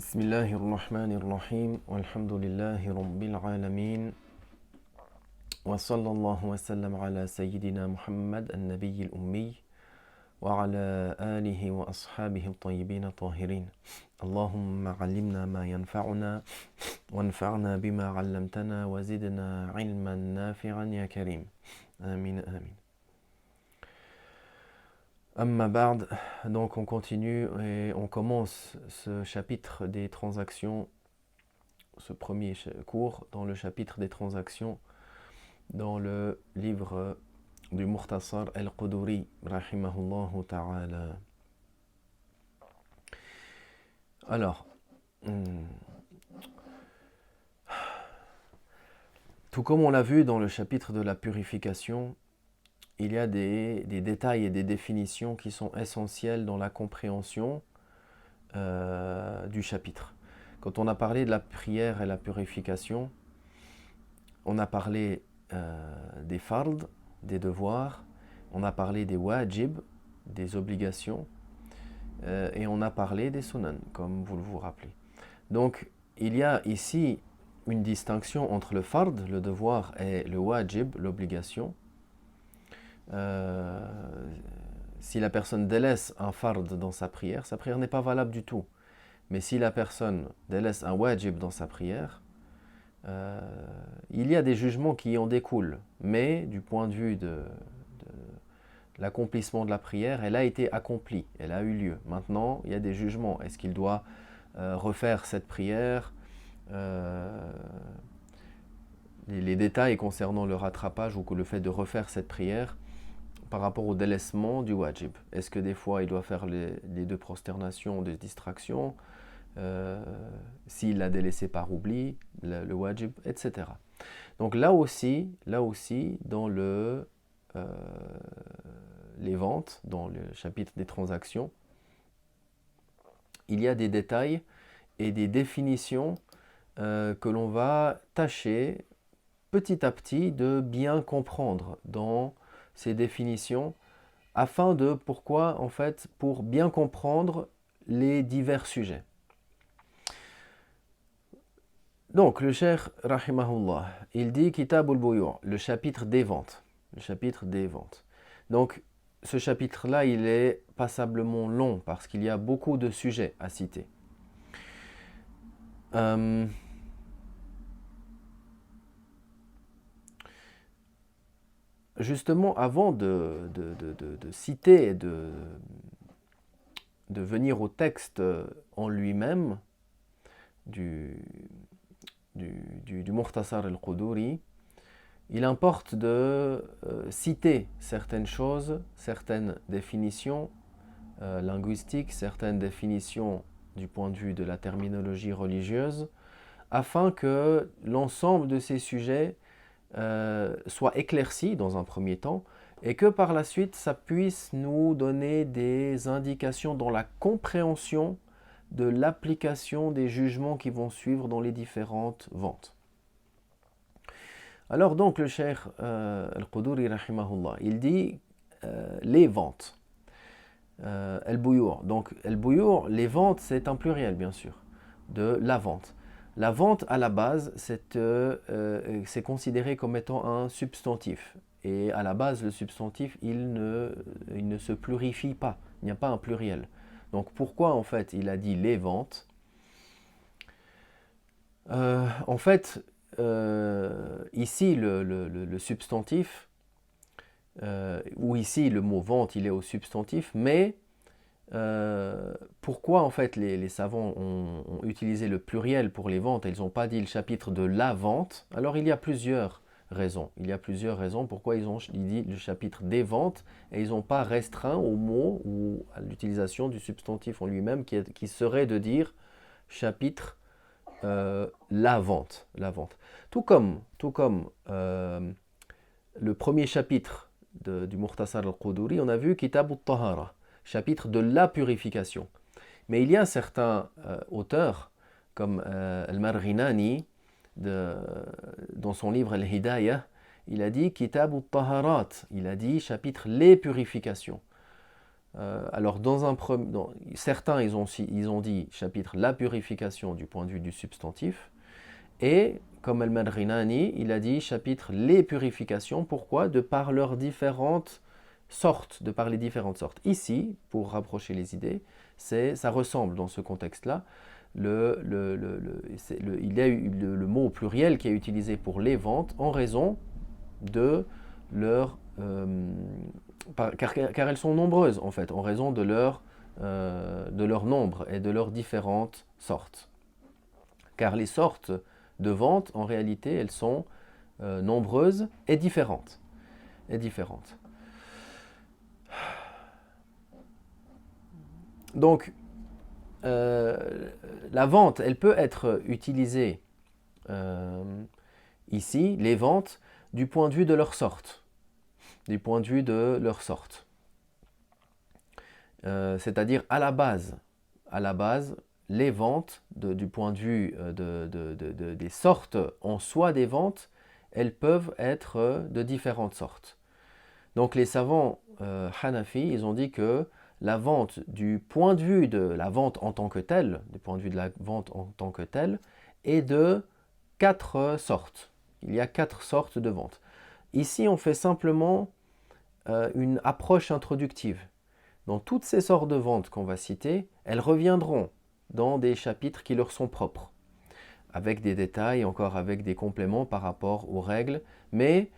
بسم الله الرحمن الرحيم والحمد لله رب العالمين وصلى الله وسلم على سيدنا محمد النبي الأمي وعلى آله وأصحابه الطيبين الطاهرين اللهم علمنا ما ينفعنا وانفعنا بما علمتنا وزدنا علما نافعا يا كريم آمين آمين. Amma ba'd, donc on continue et on commence ce chapitre des transactions, ce premier cours dans le chapitre des transactions dans le livre du Mukhtasar al-Quduri, rahimahullahu ta'ala. Alors, tout comme on l'a vu dans le chapitre de la purification, il y a des détails et des définitions qui sont essentielles dans la compréhension du chapitre. Quand on a parlé de la prière et la purification, on a parlé des fard, des devoirs, on a parlé des wajib, des obligations, et on a parlé des sunan, comme vous vous rappelez. Donc, il y a ici une distinction entre le fard, le devoir, et le wajib, l'obligation. Si la personne délaisse un fard dans sa prière n'est pas valable du tout. Mais si la personne délaisse un wajib dans sa prière, il y a des jugements qui en découlent. Mais du point de vue de l'accomplissement de la prière, elle a été accomplie, elle a eu lieu. Maintenant, il y a des jugements. Est-ce qu'il doit refaire cette prière les détails concernant le rattrapage ou le fait de refaire cette prière par rapport au délaissement du wajib. Est-ce que des fois il doit faire les deux prosternations de distraction, s'il l'a délaissé par oubli, le wajib, etc. Donc là aussi dans les ventes, dans le chapitre des transactions, il y a des détails et des définitions que l'on va tâcher petit à petit de bien comprendre dans ces définitions, afin de, pour bien comprendre les divers sujets. Donc, le cheikh, rahimahullah, il dit Kitab al-Buyu', le chapitre des ventes. Le chapitre des ventes. Donc, ce chapitre-là, il est passablement long, parce qu'il y a beaucoup de sujets à citer. Justement, avant de citer et de venir au texte en lui-même du Mukhtasar al-Quduri, il importe de citer certaines choses, certaines définitions linguistiques, certaines définitions du point de vue de la terminologie religieuse, afin que l'ensemble de ces sujets soit éclairci dans un premier temps et que par la suite ça puisse nous donner des indications dans la compréhension de l'application des jugements qui vont suivre dans les différentes ventes. Alors donc le cheikh al-Quduri rahimahullah, il dit les ventes, al-Buyu'. Donc al-Buyu', les ventes, c'est un pluriel bien sûr, de la vente. La vente, à la base, c'est considéré comme étant un substantif. Et à la base, le substantif, il ne se plurifie pas. Il n'y a pas un pluriel. Donc pourquoi, en fait, il a dit les ventes? En fait, ici, le substantif, ou ici, le mot vente, il est au substantif, mais pourquoi en fait les savants ont utilisé le pluriel pour les ventes et ils n'ont pas dit le chapitre de la vente? Alors il y a plusieurs raisons. Il y a plusieurs raisons pourquoi ils ont dit le chapitre des ventes et ils n'ont pas restreint au mot ou à l'utilisation du substantif en lui-même qui serait de dire chapitre la vente. La vente. Tout comme le premier chapitre du Mukhtasar al-Quduri, on a vu Kitab al-Tahara, chapitre de la purification. Mais il y a certains auteurs, comme Al-Marghinani, dans son livre Al-Hidayah, il a dit Kitab al-Taharat, il a dit chapitre les purifications. Alors, certains, ils ont dit chapitre la purification du point de vue du substantif. Et, comme Al-Madrinani, il a dit chapitre les purifications. Pourquoi? De par leurs différentes sortes, de par les différentes sortes. Ici, pour rapprocher les idées, ça ressemble dans ce contexte-là. Il y a eu le mot au pluriel qui est utilisé pour les ventes en raison de leur... car elles sont nombreuses en fait, en raison de leur nombre et de leurs différentes sortes. Car les sortes de vente, en réalité, elles sont nombreuses et différentes. Donc, la vente, elle peut être utilisée ici, les ventes, du point de vue de leur sorte. C'est-à-dire à la base, les ventes, du point de vue des sortes en soi des ventes, elles peuvent être de différentes sortes. Donc les savants Hanafi, ils ont dit que la vente, du point de vue de la vente en tant que telle, est de 4 sortes. Il y a 4 sortes de ventes. Ici, on fait simplement une approche introductive. Dans toutes ces sortes de ventes qu'on va citer, elles reviendront dans des chapitres qui leur sont propres, avec des détails, encore avec des compléments par rapport aux règles, mais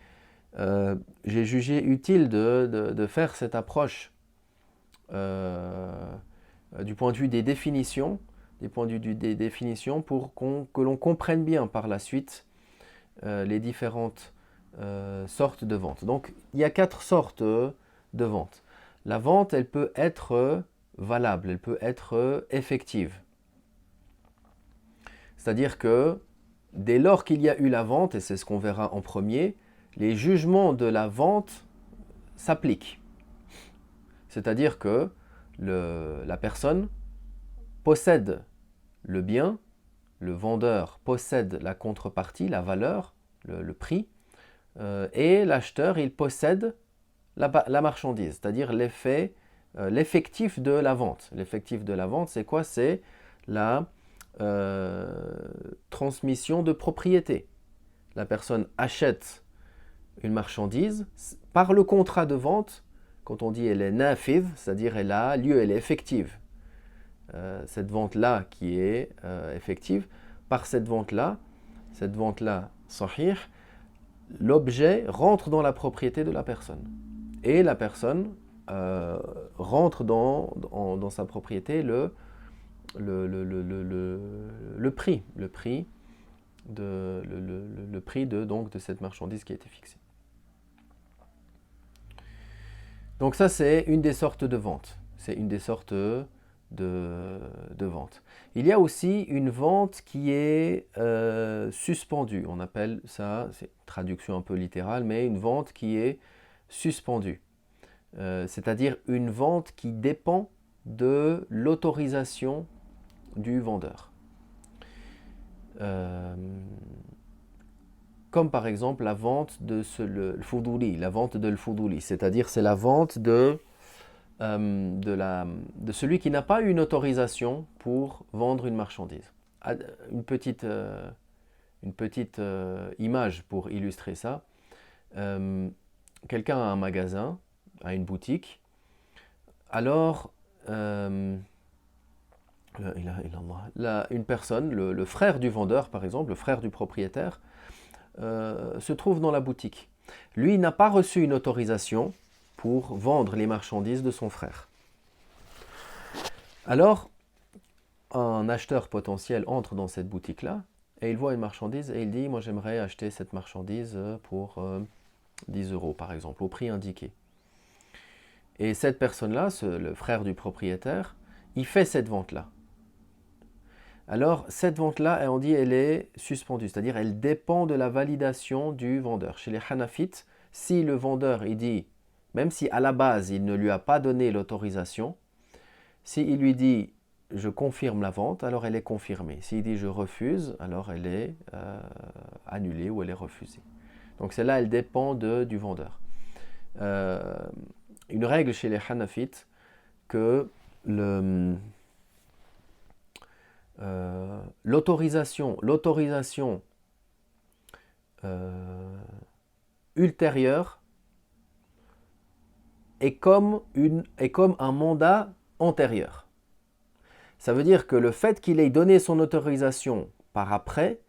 j'ai jugé utile de faire cette approche du point de vue des définitions, pour que l'on comprenne bien par la suite les différentes sortes de ventes. Donc, il y a 4 sortes de ventes. La vente, elle peut être valable, elle peut être effective. C'est-à-dire que dès lors qu'il y a eu la vente, et c'est ce qu'on verra en premier, les jugements de la vente s'appliquent. C'est-à-dire que la personne possède le bien, le vendeur possède la contrepartie, la valeur, le prix, et l'acheteur, il possède la marchandise, c'est-à-dire l'effectif de la vente. L'effectif de la vente, c'est quoi? C'est la transmission de propriété. La personne achète une marchandise par le contrat de vente. Quand on dit elle est nafid, c'est-à-dire elle a lieu, elle est effective. Cette vente-là qui est effective, par cette vente-là, sahih, l'objet rentre dans la propriété de la personne. Et la personne rentre dans sa propriété le prix de cette marchandise qui a été fixée. Donc ça, c'est une des sortes de vente. Vente. Il y a aussi une vente qui est suspendue. On appelle ça, c'est une traduction un peu littérale, mais une vente qui est suspendue. C'est-à-dire une vente qui dépend de l'autorisation du vendeur. Comme par exemple la vente de l'Foudouli, c'est-à-dire c'est la vente de celui qui n'a pas eu une autorisation pour vendre une marchandise. Une petite image pour illustrer ça. Quelqu'un a un magasin, a une boutique, alors une personne, le frère du vendeur par exemple, le frère du propriétaire, se trouve dans la boutique. Lui n'a pas reçu une autorisation pour vendre les marchandises de son frère. Alors, un acheteur potentiel entre dans cette boutique-là et il voit une marchandise et il dit « Moi, j'aimerais acheter cette marchandise pour 10 € par exemple, au prix indiqué. » Et cette personne-là, le frère du propriétaire, il fait cette vente-là. Alors, cette vente-là, on dit elle est suspendue, c'est-à-dire elle dépend de la validation du vendeur. Chez les Hanafites, si le vendeur, il dit, même si à la base, il ne lui a pas donné l'autorisation, s'il lui dit « je confirme la vente », alors elle est confirmée. S'il dit « je refuse », alors elle est annulée ou elle est refusée. Donc celle-là, elle dépend du vendeur. Une règle chez les Hanafites, que l'autorisation ultérieure est comme un mandat antérieur. Ça veut dire que le fait qu'il ait donné son autorisation par après,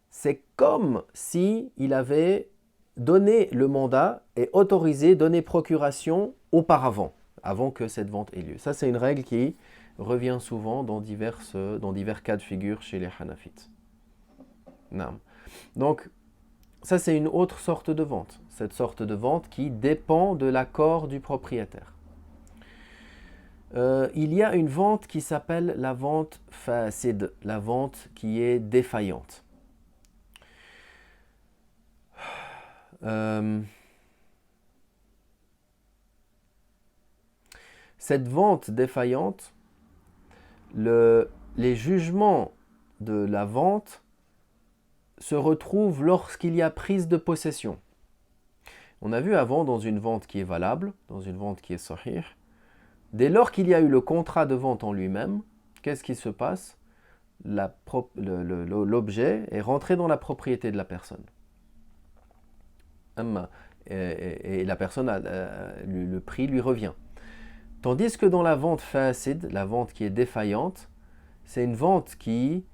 c'est comme si il avait donné le mandat et autorisé, donné procuration auparavant, avant que cette vente ait lieu. Ça, c'est une règle qui revient souvent dans divers cas de figure chez les Hanafites. Non. Donc, ça, c'est une autre sorte de vente. Cette sorte de vente qui dépend de l'accord du propriétaire. Il y a une vente qui s'appelle la vente fasid, la vente qui est défaillante. Cette vente défaillante, les jugements de la vente se retrouvent lorsqu'il y a prise de possession. On a vu avant dans une vente qui est valable, dans une vente qui est sahih, dès lors qu'il y a eu le contrat de vente en lui-même, qu'est-ce qui se passe? L'objet est rentré dans la propriété de la personne. Et la personne, le prix lui revient. Tandis que dans la vente fasid, la vente qui est défaillante, c'est une vente qui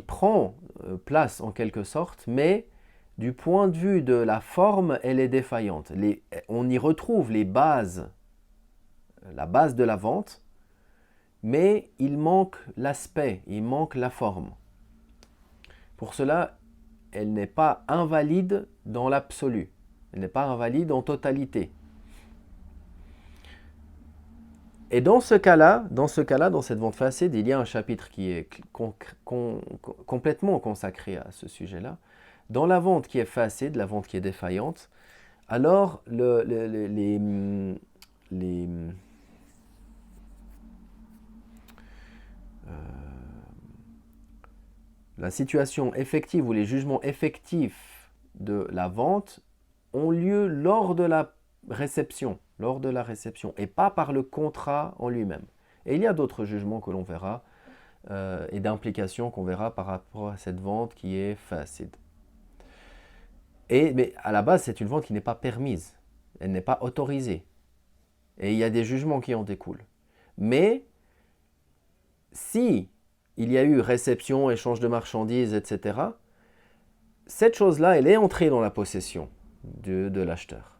prend place en quelque sorte, mais du point de vue de la forme, elle est défaillante. On y retrouve la base de la vente, mais il manque l'aspect, il manque la forme. Pour cela, elle n'est pas invalide dans l'absolu, elle n'est pas invalide en totalité. Et dans ce cas-là, dans cette vente fasid, il y a un chapitre qui est complètement consacré à ce sujet-là. Dans la vente qui est fasid, la vente qui est défaillante, alors la situation effective ou les jugements effectifs de la vente ont lieu lors de la réception, et pas par le contrat en lui-même. Et il y a d'autres jugements que l'on verra et d'implications qu'on verra par rapport à cette vente qui est fasid. Mais à la base, c'est une vente qui n'est pas permise, elle n'est pas autorisée. Et il y a des jugements qui en découlent. Mais si il y a eu réception, échange de marchandises, etc., cette chose-là, elle est entrée dans la possession de l'acheteur,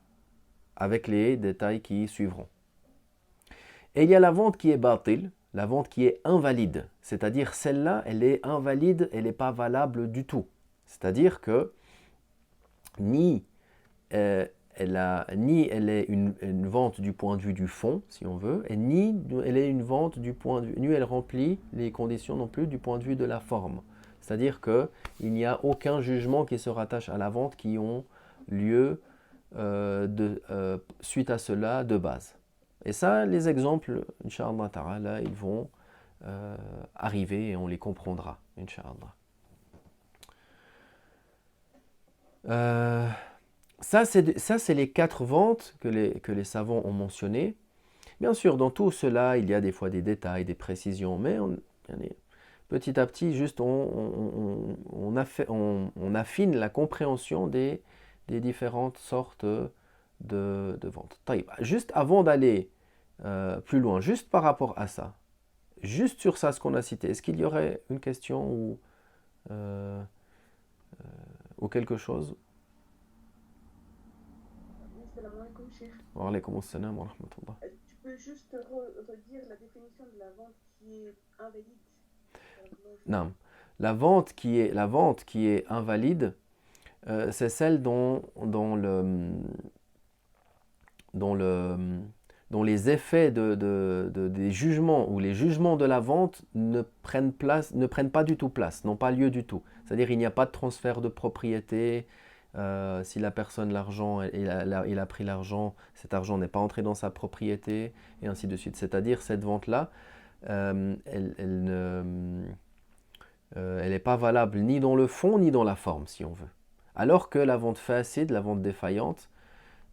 avec les détails qui suivront. Et il y a la vente qui est batil, la vente qui est invalide, c'est-à-dire celle-là, elle est invalide, elle n'est pas valable du tout. C'est-à-dire que ni elle est une vente du point de vue du fond, si on veut, et ni elle est une vente du point de vue, ni elle remplit les conditions non plus du point de vue de la forme. C'est-à-dire qu'il n'y a aucun jugement qui se rattache à la vente qui ont lieu suite à cela de base. Et ça, les exemples, Inch'Allah Ta'ala, ils vont arriver et on les comprendra, Inch'Allah. Ça, c'est les 4 ventes que les savants ont mentionnées. Bien sûr, dans tout cela, il y a des fois des détails, des précisions, mais petit à petit, juste on affine la compréhension des différentes sortes de ventes. Juste avant d'aller plus loin, juste par rapport à ça, juste sur ça, ce qu'on a cité, est-ce qu'il y aurait une question ou quelque chose? Salam alaikum, Cheikh. Wa alaykoum assalam wa rahmatullah. Tu peux juste redire la définition de la vente qui est invalide? Non. La vente qui est invalide, c'est celle dont les effets des jugements ou les jugements de la vente ne prennent pas du tout place, n'ont pas lieu du tout. C'est-à-dire il n'y a pas de transfert de propriété. Si la personne, il a pris l'argent, cet argent n'est pas entré dans sa propriété, et ainsi de suite. C'est-à-dire cette vente-là, elle n'est pas valable ni dans le fond ni dans la forme, si on veut. Alors que la vente fasid, la vente défaillante,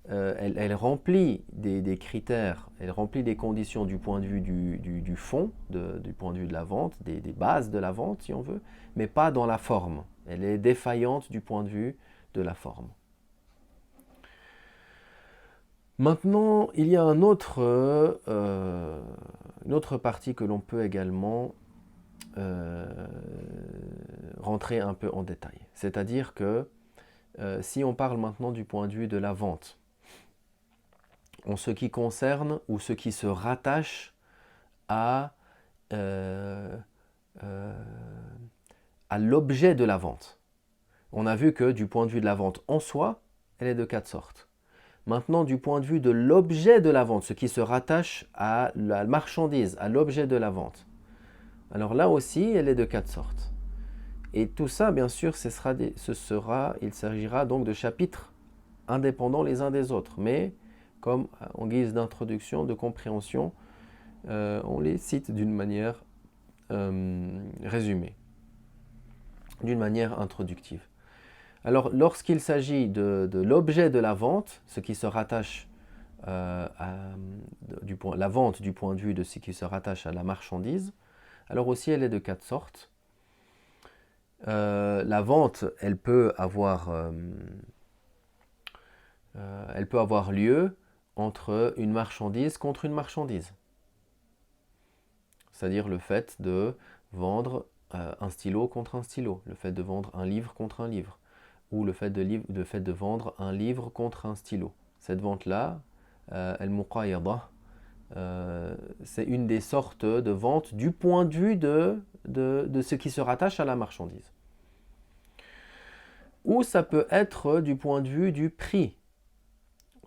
elle remplit des critères, elle remplit des conditions du point de vue du fond, du point de vue de la vente, des bases de la vente si on veut, mais pas dans la forme. Elle est défaillante du point de vue de la forme. Maintenant, il y a une autre partie que l'on peut également rentrer un peu en détail. C'est-à-dire que si on parle maintenant du point de vue de la vente, en ce qui concerne ou ce qui se rattache à, euh, euh, à l'objet de la vente. On a vu que du point de vue de la vente en soi, elle est de 4 sortes. Maintenant, du point de vue de l'objet de la vente, ce qui se rattache à la marchandise, à l'objet de la vente. Alors là aussi, elle est de 4 sortes. Et tout ça, bien sûr, il s'agira donc de chapitres indépendants les uns des autres. Mais comme en guise d'introduction, de compréhension, on les cite d'une manière résumée, d'une manière introductive. Alors, lorsqu'il s'agit de l'objet de la vente, ce qui se rattache la vente du point de vue de ce qui se rattache à la marchandise, alors aussi elle est de 4 sortes. La vente, elle peut avoir lieu entre une marchandise contre une marchandise. C'est-à-dire le fait de vendre un stylo contre un stylo, le fait de vendre un livre contre un livre, ou le fait de vendre un livre contre un stylo. Cette vente-là, al-muqayyada, c'est une des sortes de vente du point de vue de ce qui se rattache à la marchandise. Ou ça peut être du point de vue du prix,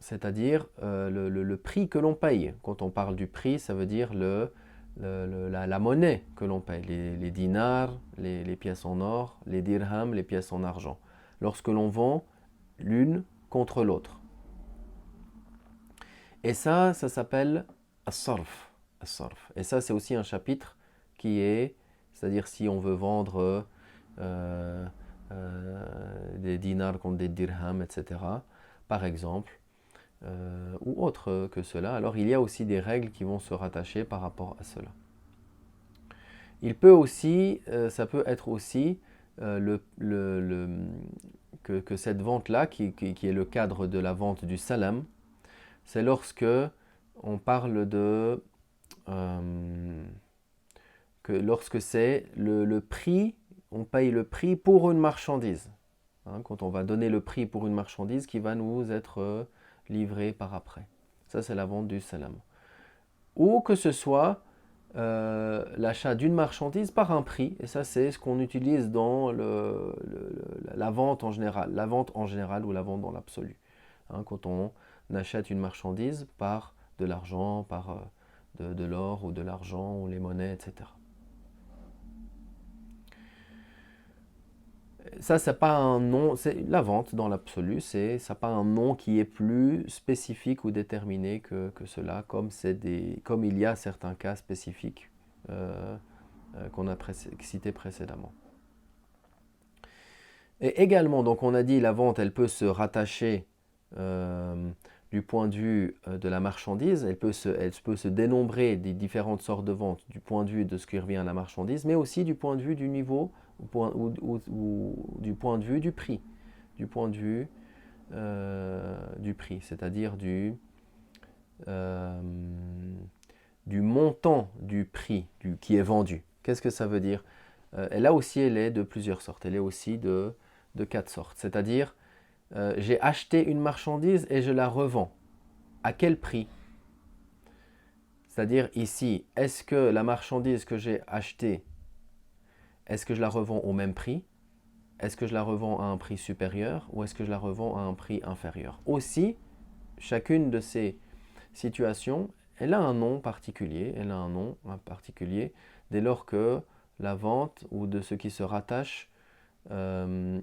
c'est-à-dire le prix que l'on paye. Quand on parle du prix, ça veut dire la monnaie que l'on paye, les dinars, les pièces en or, les dirhams, les pièces en argent, lorsque l'on vend l'une contre l'autre. Et ça s'appelle as-sarf. Et ça, c'est aussi un chapitre qui est, c'est-à-dire si on veut vendre des dinars contre des dirhams, etc., par exemple, ou autre que cela, alors il y a aussi des règles qui vont se rattacher par rapport à cela. Il peut aussi, ça peut être aussi que cette vente-là, qui est le cadre de la vente du salam, c'est lorsque on parle de lorsque c'est le prix, on paye le prix pour une marchandise. Hein, quand on va donner le prix pour une marchandise qui va nous être livrée par après. Ça, c'est la vente du salam. Ou que ce soit l'achat d'une marchandise par un prix, et ça, c'est ce qu'on utilise dans la vente en général. La vente en général ou la vente dans l'absolu. Hein, quand on achète une marchandise par de l'argent, par de l'or ou de l'argent ou les monnaies, etc. Ça, c'est pas un nom, c'est la vente dans l'absolu, ça n'a pas un nom qui est plus spécifique ou déterminé que cela, comme il y a certains cas spécifiques qu'on a cités précédemment. Et également, donc on a dit la vente, elle peut se rattacher du point de vue de la marchandise, elle peut se dénombrer des différentes sortes de ventes du point de vue de ce qui revient à la marchandise, mais aussi du point de vue du niveau ou du point de vue du prix, du point de vue du prix, c'est-à-dire du montant du prix qui est vendu. Qu'est-ce que ça veut dire? Et là aussi, elle est de plusieurs sortes, elle est aussi de 4 sortes, c'est-à-dire j'ai acheté une marchandise et je la revends. À quel prix? C'est-à-dire ici, est-ce que la marchandise que j'ai achetée, est-ce que je la revends au même prix? Est-ce que je la revends à un prix supérieur ou est-ce que je la revends à un prix inférieur? Aussi, chacune de ces situations, elle a un nom particulier, dès lors que la vente ou de ce qui se rattache au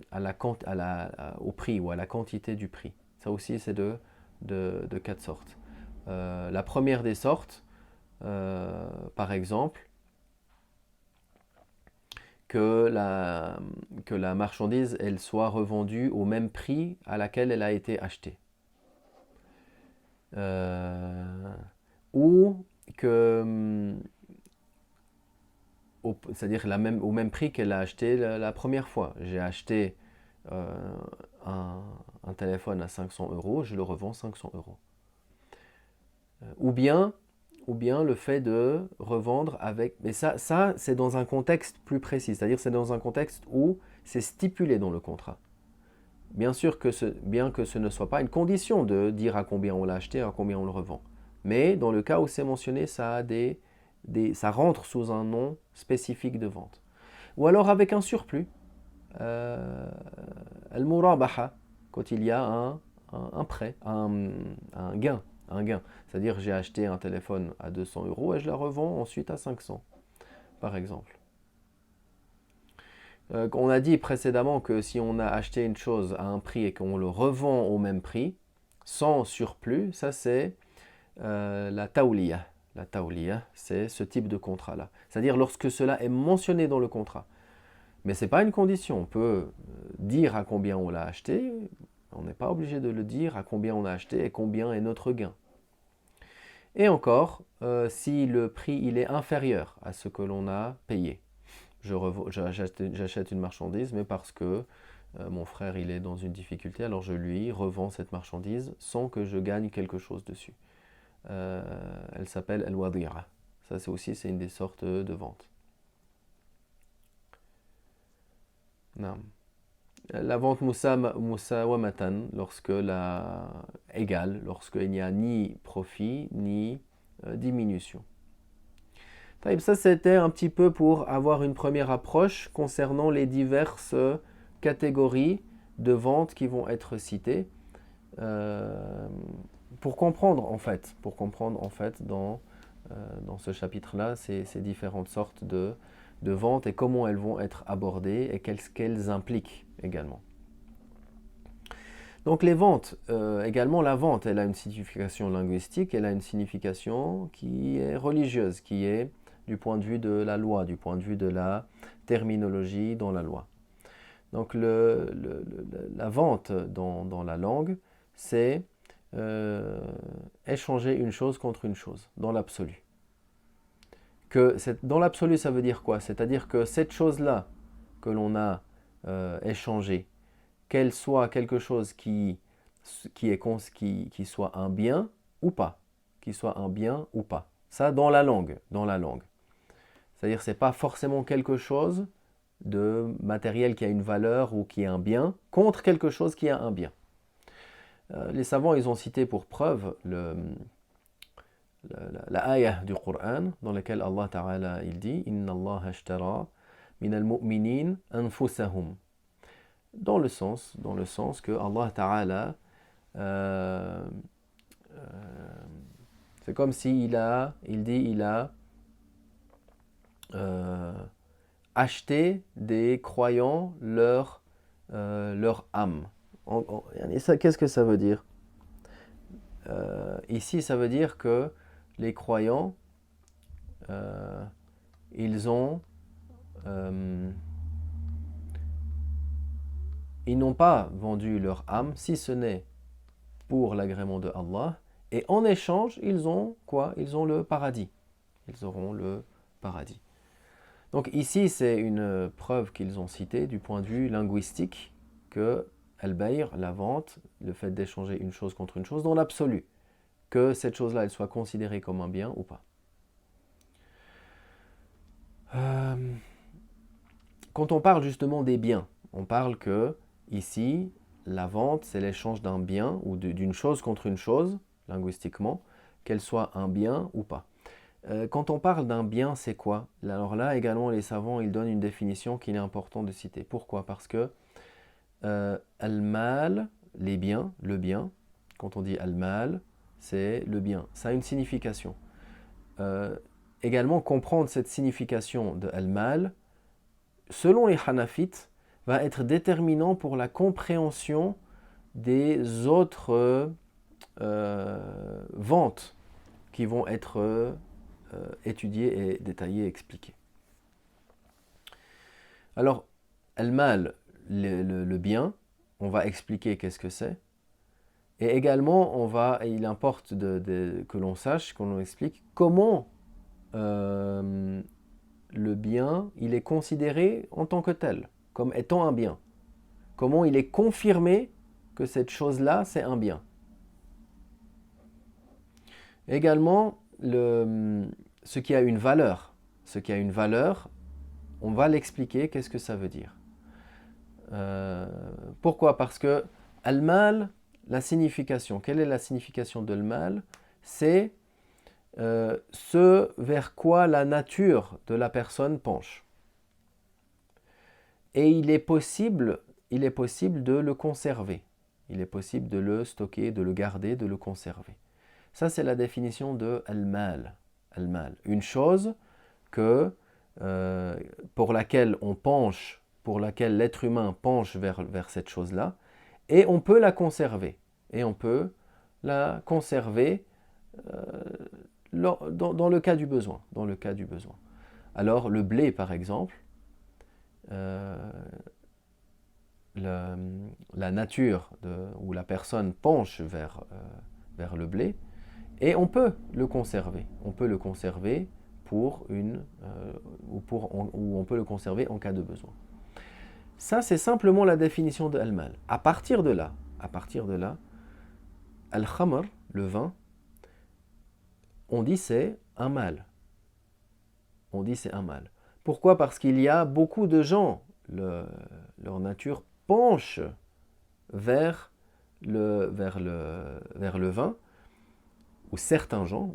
prix ou à la quantité du prix. Ça aussi, c'est de 4 sortes. La première des sortes, par exemple, que la marchandise elle soit revendue au même prix à laquelle elle a été achetée. Euh, ou que, c'est-à-dire au même prix qu'elle a acheté la première fois. J'ai acheté euh, un, un téléphone à 500 euros, je le revends 500 euros. Ou bien, ou bien le fait de revendre avec... Mais ça c'est dans un contexte plus précis, c'est-à-dire c'est dans un contexte où c'est stipulé dans le contrat. Bien sûr bien que ce ne soit pas une condition de dire à combien on l'a acheté, à combien on le revend. Mais dans le cas où c'est mentionné, ça rentre sous un nom spécifique de vente. Ou alors avec un surplus, al-murabaha, quand il y a un prêt, un gain. Un gain. C'est-à-dire j'ai acheté un téléphone à 200 euros et je la revends ensuite à 500, par exemple. On a dit précédemment que si on a acheté une chose à un prix et qu'on le revend au même prix, sans surplus, ça c'est la tawliya. La tawliya, c'est ce type de contrat-là. C'est-à-dire lorsque cela est mentionné dans le contrat. Mais ce n'est pas une condition. On peut dire à combien on l'a acheté. On n'est pas obligé de le dire à combien on a acheté et combien est notre gain. Et encore, si le prix il est inférieur à ce que l'on a payé. J'achète une marchandise, mais parce que mon frère il est dans une difficulté, alors je lui revends cette marchandise sans que je gagne quelque chose dessus. Elle s'appelle al-wadi'a. Ça c'est une des sortes de vente. Non. La vente musawamatan, lorsqu'il n'y a ni profit ni diminution. Ça, c'était un petit peu pour avoir une première approche concernant les diverses catégories de ventes qui vont être citées. Pour comprendre en fait dans ce chapitre-là, ces différentes sortes de ventes et comment elles vont être abordées et qu'est-ce qu'elles impliquent également. Donc les ventes, également la vente, elle a une signification linguistique, elle a une signification qui est religieuse, qui est du point de vue de la loi, du point de vue de la terminologie dans la loi. Donc la vente dans la langue, c'est échanger une chose contre une chose, dans l'absolu. Dans l'absolu, ça veut dire quoi? C'est-à-dire que cette chose-là que l'on a échangée, qu'elle soit quelque chose qui soit un bien ou pas. Qui soit un bien ou pas. Ça, dans la langue. C'est-à-dire que ce n'est pas forcément quelque chose de matériel qui a une valeur ou qui est un bien contre quelque chose qui a un bien. Les savants, ils ont cité pour preuve la ayah du Coran dans laquelle Allah Ta'ala il dit Inna Allah ashtara min al-mu'minin anfusahum. Dans le sens que Allah Ta'ala c'est comme s'il a acheté des croyants leur âme. Qu'est-ce que ça veut dire? Ici, ça veut dire que les croyants, ils n'ont pas vendu leur âme, si ce n'est pour l'agrément de Allah, et en échange, ils ont quoi? Ils ont le paradis. Ils auront le paradis. Donc ici, c'est une preuve qu'ils ont citée du point de vue linguistique que al-bay', la vente, le fait d'échanger une chose contre une chose, dans l'absolu, que cette chose-là, elle soit considérée comme un bien ou pas. Quand on parle justement des biens, on parle que ici, la vente, c'est l'échange d'un bien ou d'une chose contre une chose, linguistiquement, qu'elle soit un bien ou pas. Quand on parle d'un bien, c'est quoi? Alors là, également, les savants, ils donnent une définition qu'il est important de citer. Pourquoi? Parce que al-mal, les biens, le bien, quand on dit al-mal, c'est le bien. Ça a une signification. Également, comprendre cette signification de al-mal, selon les Hanafites, va être déterminant pour la compréhension des autres ventes qui vont être étudiées et détaillées, expliquées. Alors, al-mal, le bien, on va expliquer qu'est-ce que c'est. Et également, il importe que l'on sache, qu'on nous explique comment le bien, il est considéré en tant que tel, comme étant un bien. Comment il est confirmé que cette chose-là, c'est un bien. Également, ce qui a une valeur. Ce qui a une valeur, on va l'expliquer, qu'est-ce que ça veut dire. Pourquoi? Parce que al-mal, la signification, quelle est la signification de al-mal? C'est ce vers quoi la nature de la personne penche. Et il est possible de le conserver. Il est possible de le stocker, de le garder, de le conserver. Ça, c'est la définition de al-mal. Al-mal. Une chose pour laquelle on penche, pour laquelle l'être humain penche vers cette chose-là, et on peut la conserver. Et on peut la conserver dans le cas du besoin. Dans le cas du besoin. Alors, le blé, par exemple, la nature où la personne penche vers le blé, et on peut le conserver. On peut le conserver ou on peut le conserver en cas de besoin. Ça, c'est simplement la définition de al-mal. À partir de là, al-khamr, le vin, on dit c'est un mal. On dit c'est un mal. Pourquoi? Parce qu'il y a beaucoup de gens, leur nature penche vers le vin, ou certains gens,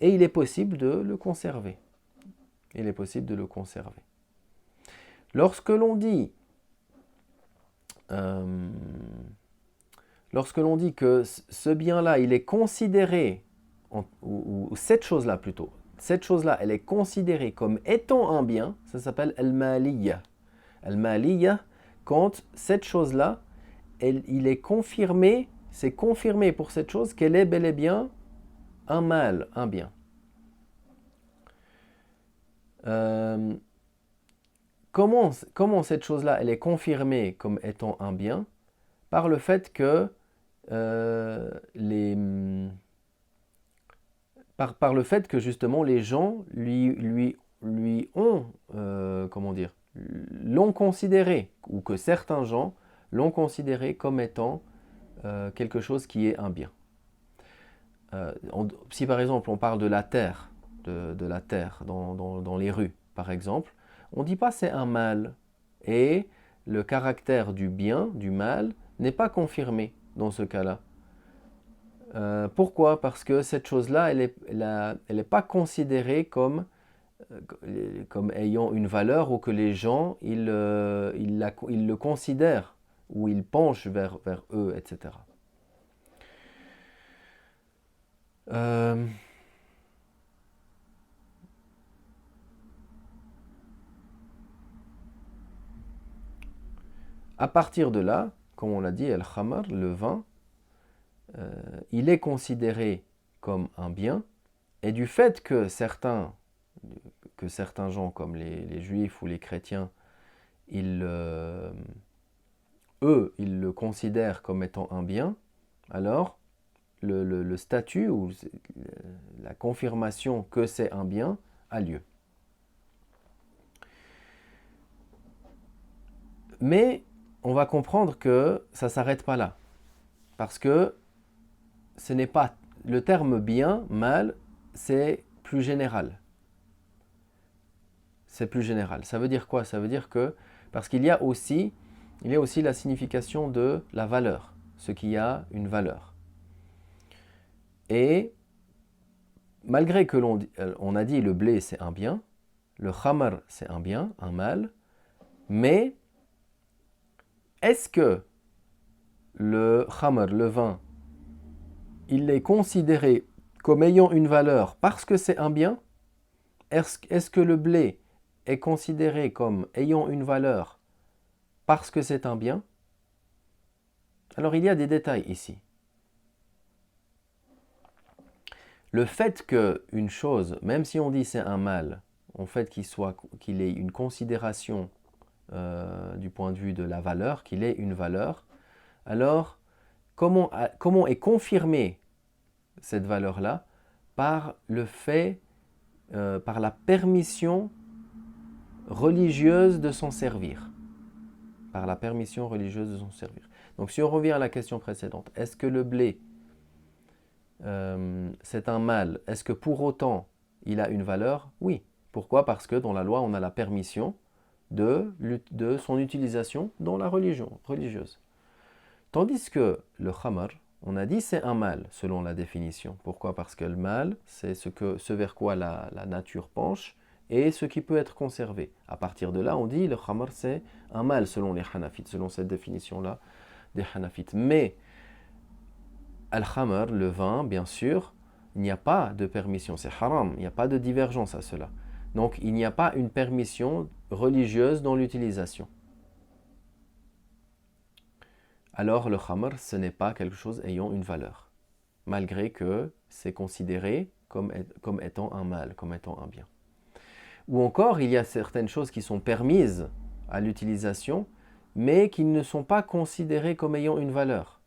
et il est possible de le conserver. Il est possible de le conserver. Lorsque l'on dit que ce bien-là, il est considéré, ou cette chose-là plutôt, cette chose-là, elle est considérée comme étant un bien, ça s'appelle al-maliyya. Al-maliyya, quand cette chose-là, il est confirmé, c'est confirmé pour cette chose qu'elle est bel et bien un mal, un bien. Comment cette chose-là, elle est confirmée comme étant un bien? Par le fait que par le fait que justement les gens lui ont, l'ont considéré, ou que certains gens l'ont considéré comme étant quelque chose qui est un bien. Si par exemple on parle de la terre, de la terre dans les rues, par exemple, on ne dit pas c'est un mal. Et le caractère du bien, du mal, n'est pas confirmé dans ce cas-là. Pourquoi? Parce que cette chose-là, elle n'est pas considérée comme ayant une valeur, ou que les gens ils le considèrent, ou ils penchent vers eux, etc. À partir de là, comme on l'a dit, al-khamar, le vin, il est considéré comme un bien, et du fait que certains gens, comme les juifs ou les chrétiens, eux, ils le considèrent comme étant un bien, alors le statut ou la confirmation que c'est un bien a lieu. Mais on va comprendre que ça ne s'arrête pas là. Parce que ce n'est pas le terme bien, mal, c'est plus général. C'est plus général. Ça veut dire quoi? Ça veut dire que, parce qu'il y a aussi la signification de la valeur, ce qui a une valeur. Et malgré que on a dit le blé c'est un bien, le khamar c'est un bien, un mal, mais est-ce que le khamar, le vin, il est considéré comme ayant une valeur parce que c'est un bien? Est-ce que le blé est considéré comme ayant une valeur parce que c'est un bien? Alors il y a des détails ici. Le fait qu'une chose, même si on dit c'est un mal, en fait qu'il ait une considération du point de vue de la valeur, qu'il ait une valeur, alors comment est confirmée cette valeur-là? Par le fait, par la permission religieuse de s'en servir. Par la permission religieuse de s'en servir. Donc si on revient à la question précédente, est-ce que le blé, c'est un mal? Est-ce que pour autant il a une valeur? Oui. Pourquoi? Parce que dans la loi, on a la permission de son utilisation dans la religion religieuse. Tandis que le khamar, on a dit c'est un mal selon la définition. Pourquoi? Parce que le mal, c'est ce vers quoi la nature penche et ce qui peut être conservé. À partir de là, on dit le khamar c'est un mal selon les hanafites, selon cette définition-là des hanafites. Mais al-khamar, le vin, bien sûr, il n'y a pas de permission, c'est haram, il n'y a pas de divergence à cela. Donc il n'y a pas une permission religieuse dans l'utilisation. Alors le khamr, ce n'est pas quelque chose ayant une valeur, malgré que c'est considéré comme étant un mal, comme étant un bien. Ou encore, il y a certaines choses qui sont permises à l'utilisation, mais qui ne sont pas considérées comme ayant une valeur.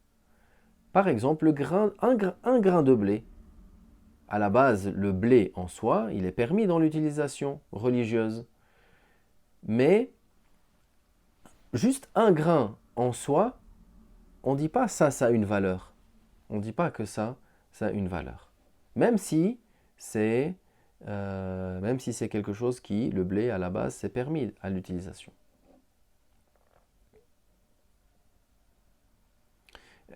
Par exemple, un grain de blé. À la base, le blé en soi, il est permis dans l'utilisation religieuse. Mais juste un grain en soi, on ne dit pas ça a une valeur. On ne dit pas que ça a une valeur. Même si c'est quelque chose qui, le blé à la base, c'est permis à l'utilisation.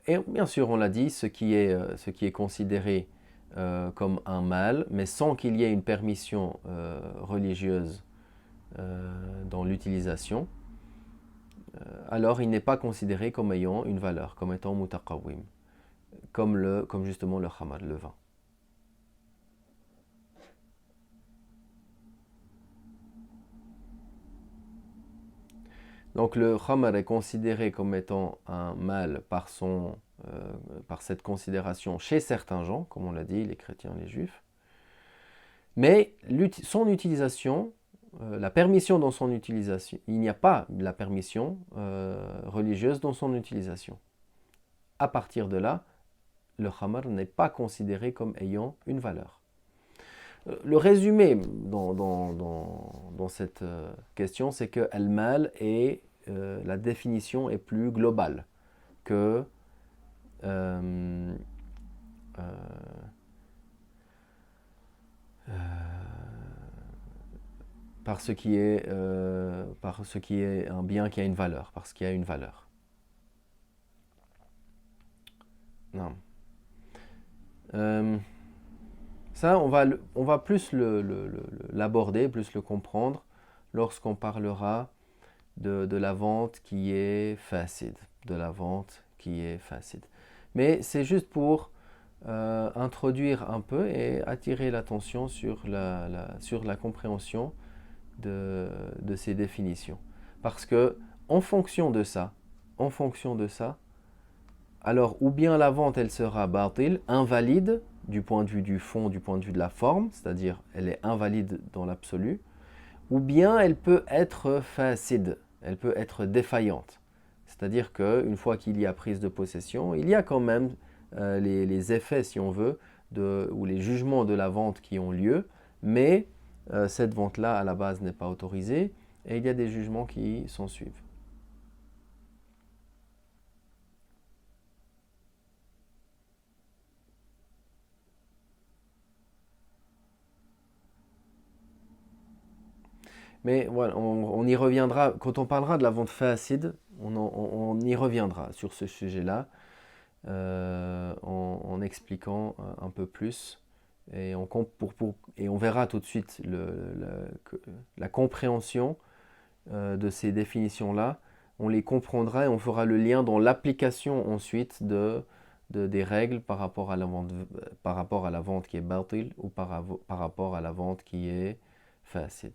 Et bien sûr, on l'a dit, ce qui est considéré comme un mal, mais sans qu'il y ait une permission religieuse dans l'utilisation, alors il n'est pas considéré comme ayant une valeur, comme étant mutaqawwim, comme justement le khamar, le vin. Donc le khamar est considéré comme étant un mal par cette considération chez certains gens, comme on l'a dit, les chrétiens, les juifs. Mais son utilisation, la permission dans son utilisation, il n'y a pas la permission religieuse dans son utilisation. À partir de là, le khamar n'est pas considéré comme ayant une valeur. Le résumé dans cette question, c'est que al-mal est la définition est plus globale que par ce qui est un bien qui a une valeur, parce qu'il y a une valeur. Non. Ça, on va plus l'aborder, plus le comprendre lorsqu'on parlera de la vente qui est facile, de la vente qui est facile. Mais c'est juste pour introduire un peu et attirer l'attention sur la compréhension de ces définitions. Parce que en fonction de ça, alors ou bien la vente elle sera batil, invalide du point de vue du fond, du point de vue de la forme, c'est-à-dire elle est invalide dans l'absolu, ou bien elle peut être facide, elle peut être défaillante. C'est-à-dire qu'une fois qu'il y a prise de possession, il y a quand même les effets, si on veut, ou les jugements de la vente qui ont lieu, mais cette vente-là, à la base, n'est pas autorisée, et il y a des jugements qui s'en suivent. Mais voilà, on y reviendra, quand on parlera de la vente facile, on y reviendra sur ce sujet-là, en expliquant un peu plus. Et on verra tout de suite la compréhension de ces définitions-là. On les comprendra et on fera le lien dans l'application ensuite des règles par rapport à la vente qui est batil ou par rapport à la vente qui est facile.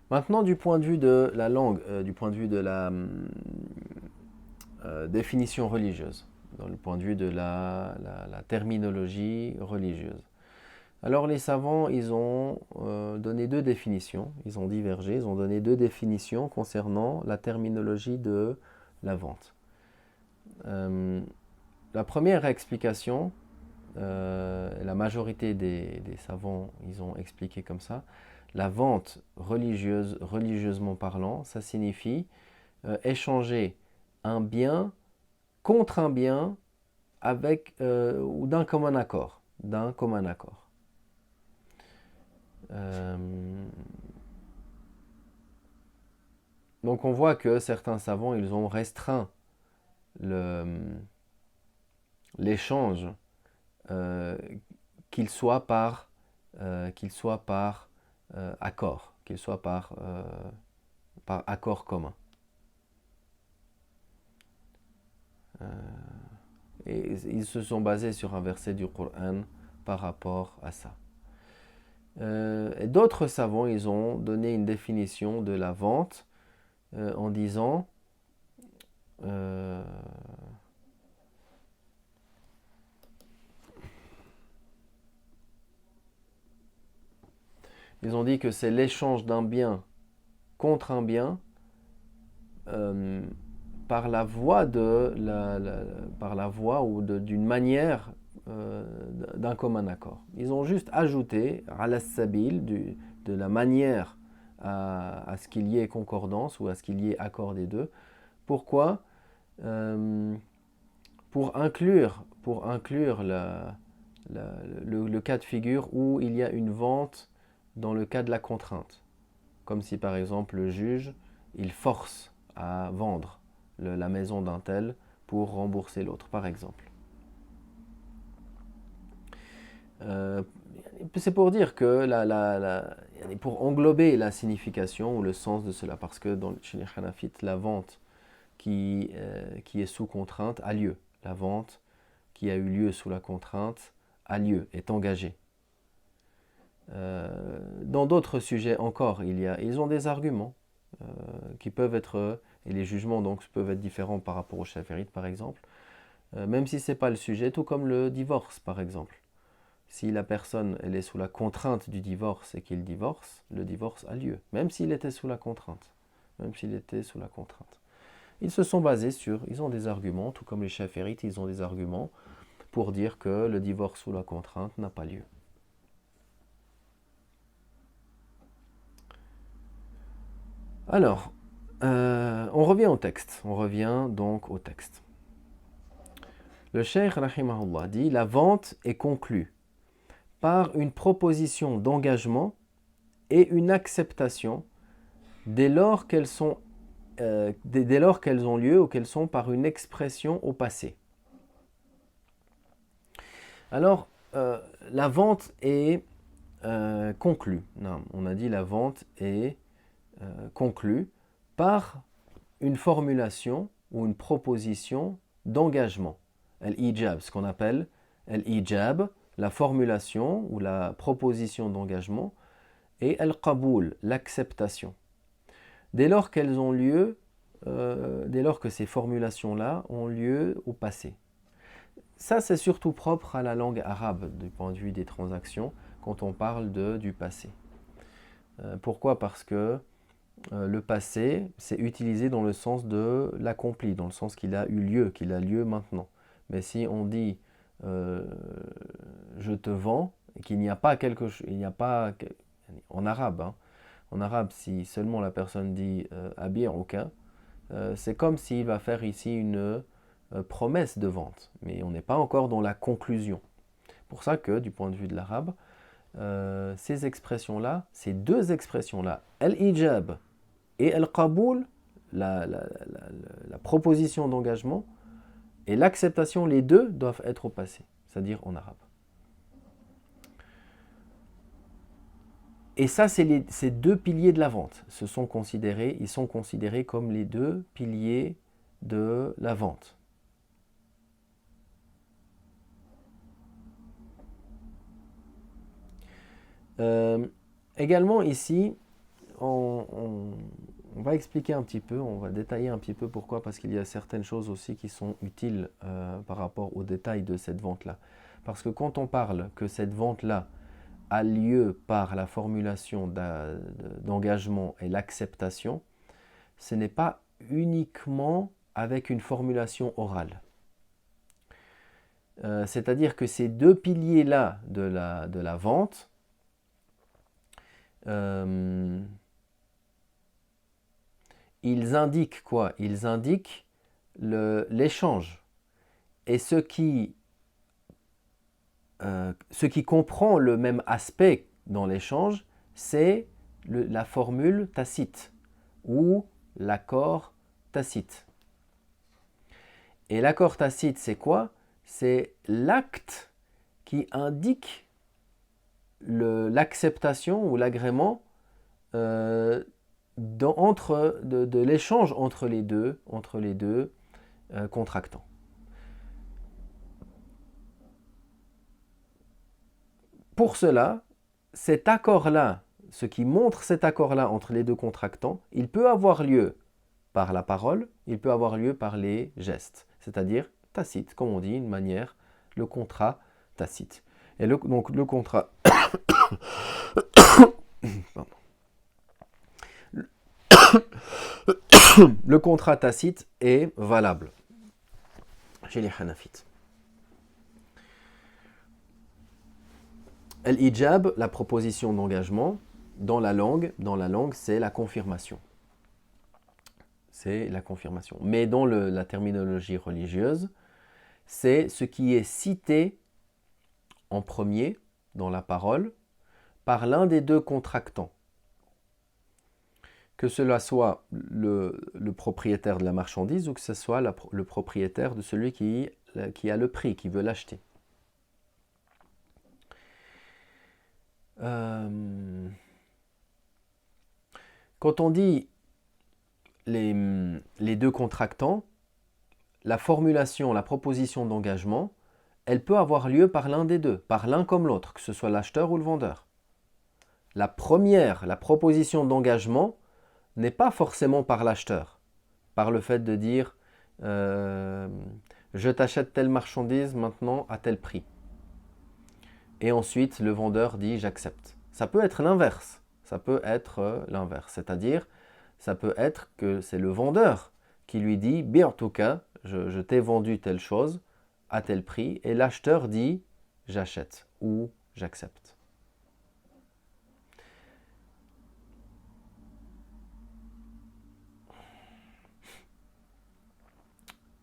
Maintenant, du point de vue de la langue, du point de vue de la définition religieuse. dans le point de vue de la terminologie religieuse. Alors les savants, ils ont donné deux définitions, ils ont divergé, ils ont donné deux définitions concernant la terminologie de la vente. La première explication, la majorité des savants, ils ont expliqué comme ça, la vente religieusement parlant, ça signifie échanger un bien contre un bien avec ou d'un commun accord, donc on voit que certains savants, ils ont restreint l'échange, qu'il soit par accord, qu'il soit par accord commun. Et ils se sont basés sur un verset du Coran par rapport à ça. Et d'autres savants, ils ont donné une définition de la vente en disant ils ont dit que c'est l'échange d'un bien contre un bien par la voie ou d'une manière d'un commun accord. Ils ont juste ajouté ala sabil de la manière à ce qu'il y ait concordance ou à ce qu'il y ait accord des deux. Pourquoi pour inclure le cas de figure où il y a une vente dans le cas de la contrainte. Comme si par exemple le juge, il force à vendre la maison d'un tel pour rembourser l'autre, par exemple. C'est pour dire que pour englober la signification ou le sens de cela, parce que chez les Hanafites, la vente qui est sous contrainte a lieu. La vente qui a eu lieu sous la contrainte a lieu, est engagée. Dans d'autres sujets encore, ils ont des arguments qui peuvent être, et les jugements donc peuvent être différents par rapport aux chaférites par exemple, même si ce n'est pas le sujet, tout comme le divorce par exemple. Si la personne elle est sous la contrainte du divorce et qu'il divorce, le divorce a lieu, même s'il était sous la contrainte. Ils se sont basés ils ont des arguments, tout comme les chaférites, ils ont des arguments pour dire que le divorce sous la contrainte n'a pas lieu. Alors, on revient donc au texte. Le cheikh rahimahullah dit, la vente est conclue par une proposition d'engagement et une acceptation dès lors qu'elles ont lieu ou qu'elles sont par une expression au passé. Alors, la vente est conclue. Non, on a dit la vente est conclue par une formulation ou une proposition d'engagement. Al-ijab, ce qu'on appelle al-ijab, la formulation ou la proposition d'engagement, et al-qaboul, l'acceptation. Dès lors qu'elles ont lieu, dès lors que ces formulations-là ont lieu au passé. Ça, c'est surtout propre à la langue arabe du point de vue des transactions quand on parle du passé. Pourquoi ? Parce que le passé, c'est utilisé dans le sens de l'accompli, dans le sens qu'il a eu lieu, qu'il a lieu maintenant. Mais si on dit je te vends, et qu'il n'y a pas quelque chose, en arabe, en arabe, si seulement la personne dit abi'uka, c'est comme s'il va faire ici une promesse de vente, mais on n'est pas encore dans la conclusion. Pour ça que, du point de vue de l'arabe, ces expressions-là, ces deux expressions-là, al-ijab et al-qaboul, la proposition d'engagement, et l'acceptation, les deux doivent être au passé, c'est-à-dire en arabe. Et ça, c'est ces deux piliers de la vente. Ils sont considérés comme les deux piliers de la vente. Également ici, on On va expliquer un petit peu, on va détailler un petit peu pourquoi, parce qu'il y a certaines choses aussi qui sont utiles par rapport aux détails de cette vente-là. Parce que quand on parle que cette vente-là a lieu par la formulation d'engagement et l'acceptation, ce n'est pas uniquement avec une formulation orale. C'est-à-dire que ces deux piliers-là de la vente, ils indiquent quoi? Ils indiquent l'échange. Et ce qui comprend le même aspect dans l'échange, c'est la formule tacite ou l'accord tacite. Et l'accord tacite, c'est quoi? C'est l'acte qui indique l'acceptation ou l'agrément de l'échange entre les deux contractants. Pour cela, cet accord-là, ce qui montre cet accord-là entre les deux contractants, il peut avoir lieu par la parole, il peut avoir lieu par les gestes, c'est-à-dire tacite, comme on dit, une manière, le contrat tacite. Et donc le contrat... le contrat tacite est valable chez les Hanafites. Al-ijab, la proposition d'engagement, dans la langue, c'est la confirmation. C'est la confirmation. Mais dans la terminologie religieuse, c'est ce qui est cité en premier dans la parole par l'un des deux contractants. Que cela soit le propriétaire de la marchandise ou que ce soit le propriétaire de celui qui a le prix, qui veut l'acheter. Quand on dit les deux contractants, la formulation, la proposition d'engagement, elle peut avoir lieu par l'un des deux, par l'un comme l'autre, que ce soit l'acheteur ou le vendeur. La première, la proposition d'engagement, n'est pas forcément par l'acheteur, par le fait de dire je t'achète telle marchandise maintenant à tel prix. Et ensuite, le vendeur dit j'accepte. Ça peut être l'inverse. C'est-à-dire, ça peut être que c'est le vendeur qui lui dit bien en tout cas, je t'ai vendu telle chose à tel prix, et l'acheteur dit j'achète ou j'accepte.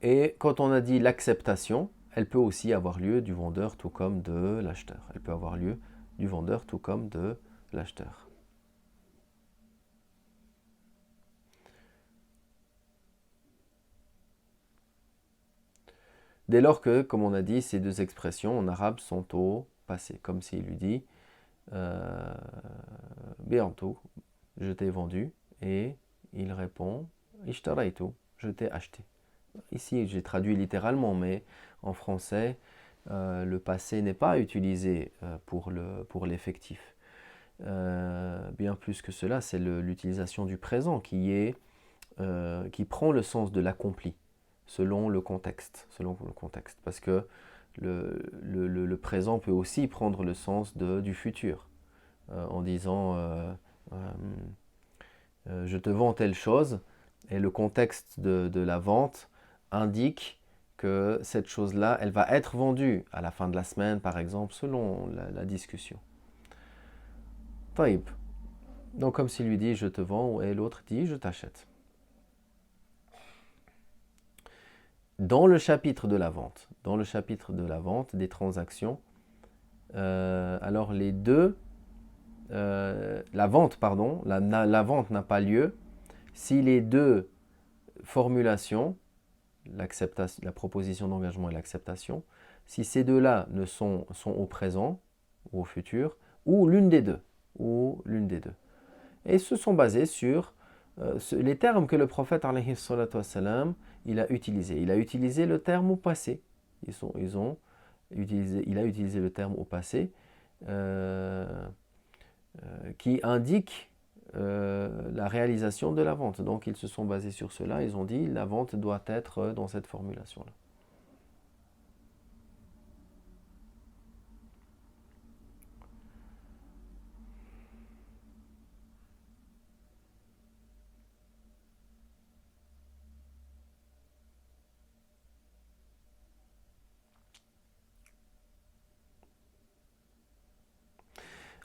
Et quand on a dit l'acceptation, elle peut aussi avoir lieu du vendeur tout comme de l'acheteur. Elle peut avoir lieu du vendeur tout comme de l'acheteur. Dès lors que, comme on a dit, ces deux expressions en arabe sont au passé, comme s'il lui dit bientôt, je t'ai vendu, et il répond ishtaraytu, je t'ai acheté. Ici, j'ai traduit littéralement, mais en français, le passé n'est pas utilisé pour l'effectif. Bien plus que cela, c'est l'utilisation du présent qui prend le sens de l'accompli, selon le contexte. Parce que le présent peut aussi prendre le sens du futur, en disant je te vends telle chose, et le contexte de la vente indique que cette chose-là, elle va être vendue à la fin de la semaine, par exemple, selon la discussion. Taïb. Donc comme s'il lui dit je te vends et l'autre dit je t'achète. Dans le chapitre de la vente, des transactions, alors les deux, la vente n'a pas lieu si les deux formulations, la proposition d'engagement et l'acceptation, si ces deux-là sont au présent ou au futur, ou l'une des deux. Et se sont basés sur les termes que le prophète alayhi salatu wassalam, il a utilisé. Il a utilisé le terme au passé. Il a utilisé le terme au passé qui indique la réalisation de la vente. Donc ils se sont basés sur cela, ils ont dit la vente doit être dans cette formulation-là.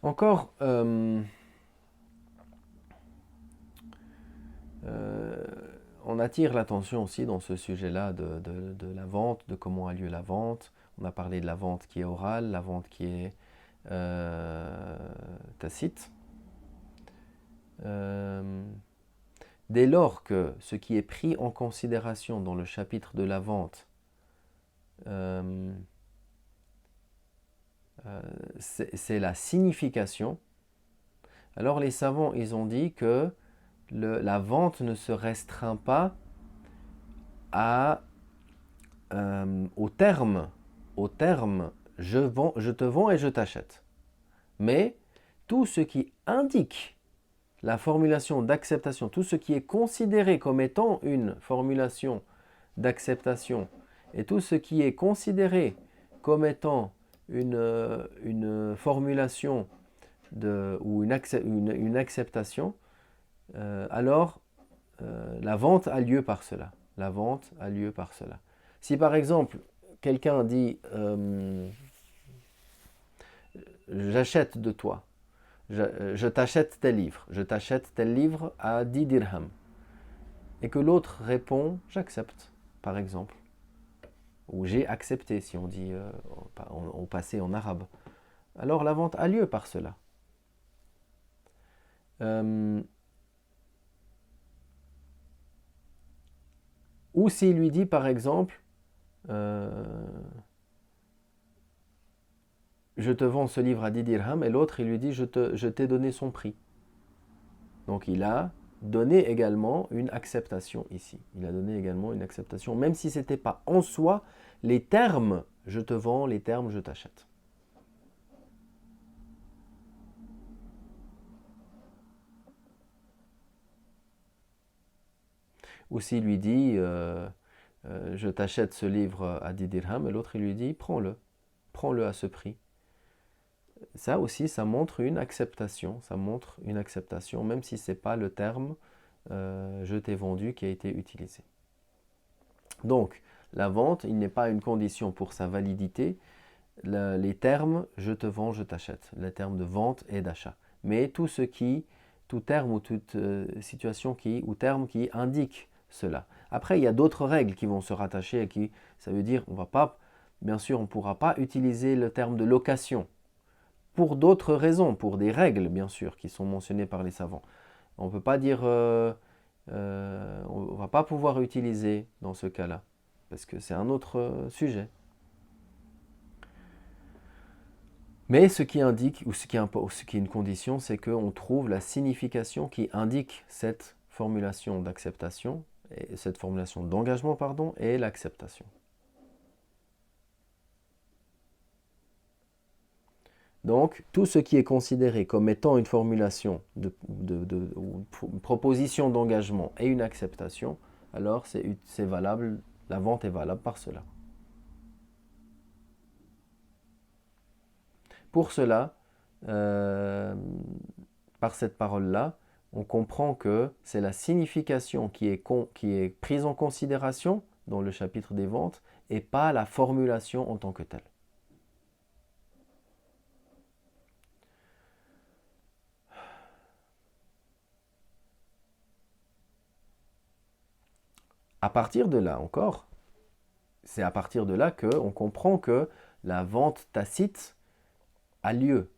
Encore, on attire l'attention aussi dans ce sujet-là de la vente, de comment a lieu la vente. On a parlé de la vente qui est orale, la vente qui est tacite. Dès lors que ce qui est pris en considération dans le chapitre de la vente, c'est la signification, alors les savants, ils ont dit que la vente ne se restreint pas au terme je te vends et je t'achète. Mais tout ce qui indique la formulation d'acceptation, tout ce qui est considéré comme étant une formulation d'acceptation et tout ce qui est considéré comme étant une formulation ou une acceptation, alors la vente a lieu par cela. La vente a lieu par cela. Si par exemple, quelqu'un dit j'achète de toi, je t'achète tel livre, je t'achète tel livre à 10 dirhams, et que l'autre répond j'accepte, par exemple, ou j'ai accepté, si on dit au passé en arabe, alors la vente a lieu par cela. Ou s'il lui dit par exemple je te vends ce livre à 10 dirhams, et l'autre il lui dit je t'ai donné son prix. Donc il a donné également une acceptation ici. Il a donné également une acceptation, même si ce n'était pas en soi les termes je te vends, les termes je t'achète. Ou s'il lui dit je t'achète ce livre à 10 dirhams, et l'autre il lui dit prends-le à ce prix. Ça aussi, ça montre une acceptation, même si ce n'est pas le terme je t'ai vendu qui a été utilisé. Donc, la vente, il n'est pas une condition pour sa validité. Les termes je te vends, je t'achète, les termes de vente et d'achat. Mais tout terme ou toute situation ou terme qui indique cela. Après, il y a d'autres règles qui vont se rattacher et ça veut dire, bien sûr, on ne pourra pas utiliser le terme de location pour d'autres raisons, pour des règles, bien sûr, qui sont mentionnées par les savants. On ne peut pas dire, on ne va pas pouvoir utiliser dans ce cas-là, parce que c'est un autre sujet. Mais ce qui indique, ou ce qui est une condition, c'est qu'on trouve la signification qui indique cette formulation d'acceptation, et cette formulation d'engagement, et l'acceptation. Donc, tout ce qui est considéré comme étant une formulation ou une proposition d'engagement et une acceptation, alors c'est valable, la vente est valable par cela. Pour cela, par cette parole-là, on comprend que c'est la signification qui est prise en considération dans le chapitre des ventes et pas la formulation en tant que telle. À partir de là encore, c'est à partir de là qu'on comprend que la vente tacite a lieu.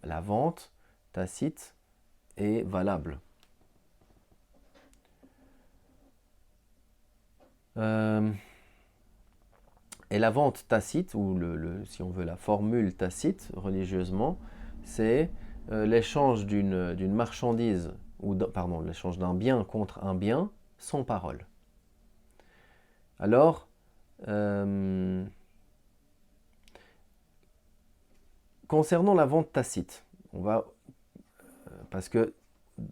La vente tacite est valable. Et la vente tacite, ou si on veut la formule tacite religieusement, c'est l'échange d'une marchandise, l'échange d'un bien contre un bien sans parole. Alors, concernant la vente tacite, parce que